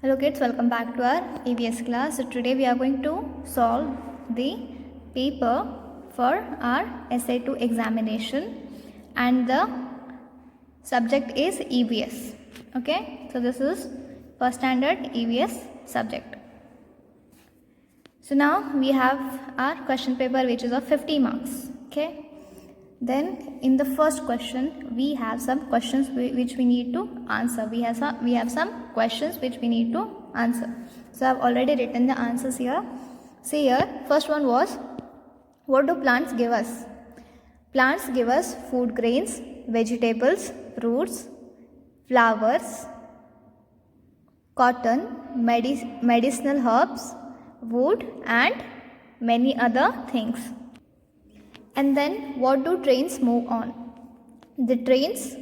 Hello kids, welcome back to our EVS class. So today we are going to solve the paper for our SA2 examination and the subject is EVS. Okay, so this is first standard EVS subject. So now we have our question paper which is of 50 marks. Okay. Then in the first question we have some questions which we need to answer. We have some questions which we need to answer. So I have already written the answers here. See here, first one was, what do plants give us? Plants give us food grains, vegetables, fruits, flowers, cotton, medicinal herbs, wood and many other things. And then what do trains move on? The trains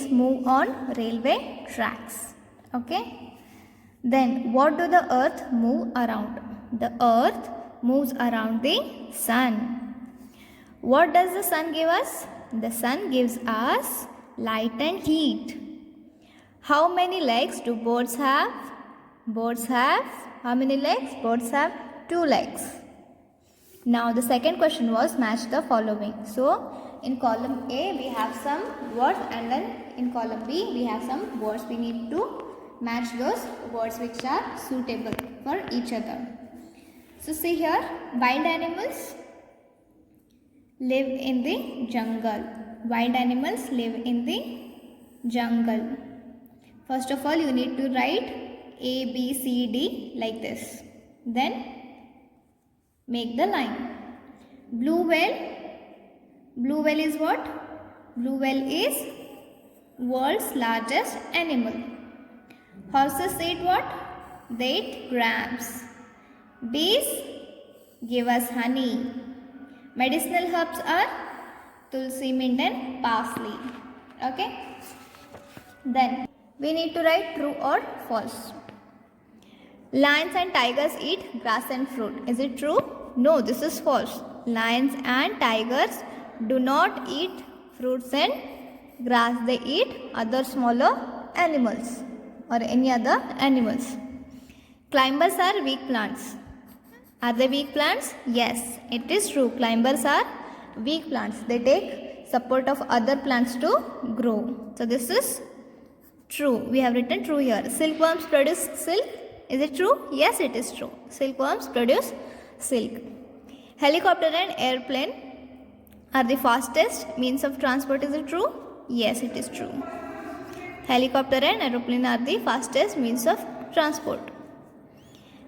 move on railway tracks. Okay. Then what do the earth move around? The earth moves around the sun. What does the sun give us? The sun gives us light and heat. How many legs do birds have? Birds have how many legs? Birds have 2 legs. Now the second question was match the following. So in column A we have some words and then in column B we have some words. We need to match those words which are suitable for each other. So see here, wild animals live in the jungle. Wild animals live in the jungle. First of all you need to write A, B, C, D like this. Then make the line. Blue whale is what? Blue whale is world's largest animal. Horses eat what? They eat grapes. Bees give us honey. Medicinal herbs are tulsi, mint and parsley. Okay. Then we need to write true or false. Lions and tigers eat grass and fruit. Is it true? No, this is false. Lions and tigers do not eat fruits and grass. They eat other smaller animals or any other animals. Climbers are weak plants. Are they weak plants? Yes, it is true. Climbers are weak plants. They take support of other plants to grow. So this is true. We have written true here. Silkworms produce silk. Is it true? Yes, it is true. Silkworms produce silk. Helicopter and airplane are the fastest means of transport. Is it true? Yes, it is true. Helicopter and aeroplane are the fastest means of transport.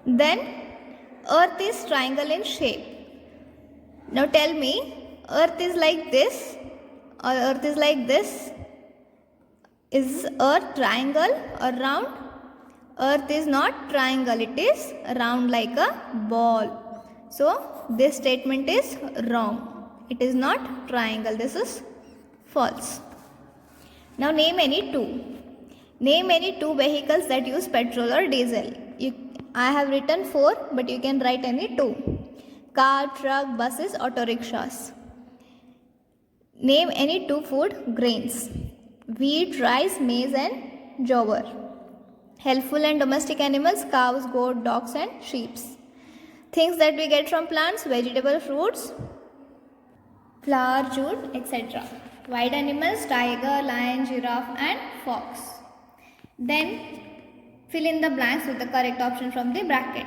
Then earth is triangle in shape. Now tell me, earth is like this or earth is like this? Is earth triangle or round? Earth is not triangle, it is round like a ball. So this statement is wrong. It is not triangle. This is false. Now name any two. Name any two vehicles that use petrol or diesel. I have written 4 but you can write any 2. Car, truck, buses, auto rickshaws. Name any 2 food grains. Wheat, rice, maize and jowar. Helpful and domestic animals, cows, goat, dogs and sheep. Things that we get from plants, vegetable, fruits, flower, jute, etc. Wild animals, tiger, lion, giraffe and fox. Then fill in the blanks with the correct option from the bracket.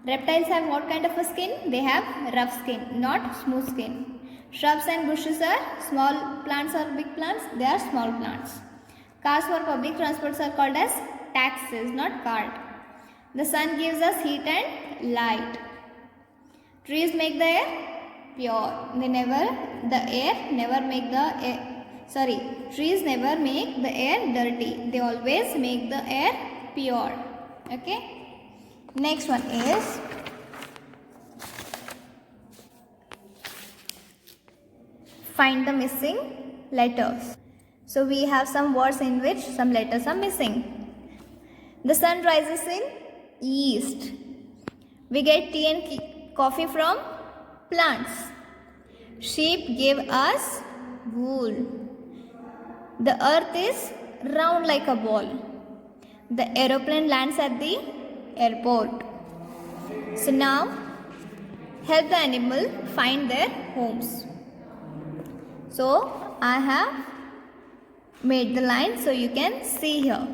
Reptiles have what kind of a skin? They have rough skin, not smooth skin. Shrubs and bushes are small plants or big plants? They are small plants. Cars for public transports are called as taxis, not cart. The sun gives us heat and light. Trees make the air pure. Trees never make the air dirty. They always make the air pure. Okay. Next one is find the missing letters. So we have some words in which some letters are missing. The sun rises in east. We get tea and coffee from plants. Sheep give us wool. The earth is round like a ball. The aeroplane lands at the airport. So now help the animal find their homes. So I have made the line so you can see here.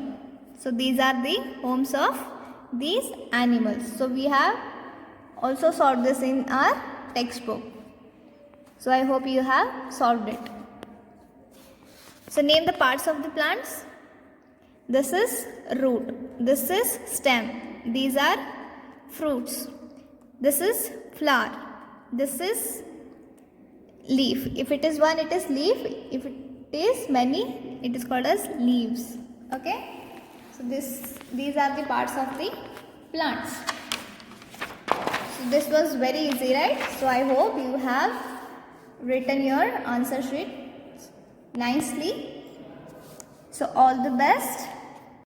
So these are the homes of these animals. So we have also solved this in our textbook. So I hope you have solved it. So name the parts of the plants. This is root. This is stem. These are fruits. This is flower. This is leaf. If it is one, it is leaf. If it is many, it is called as leaves. Okay. So these are the parts of the plants. So this was very easy, right? So I hope you have written your answer sheet nicely. So all the best.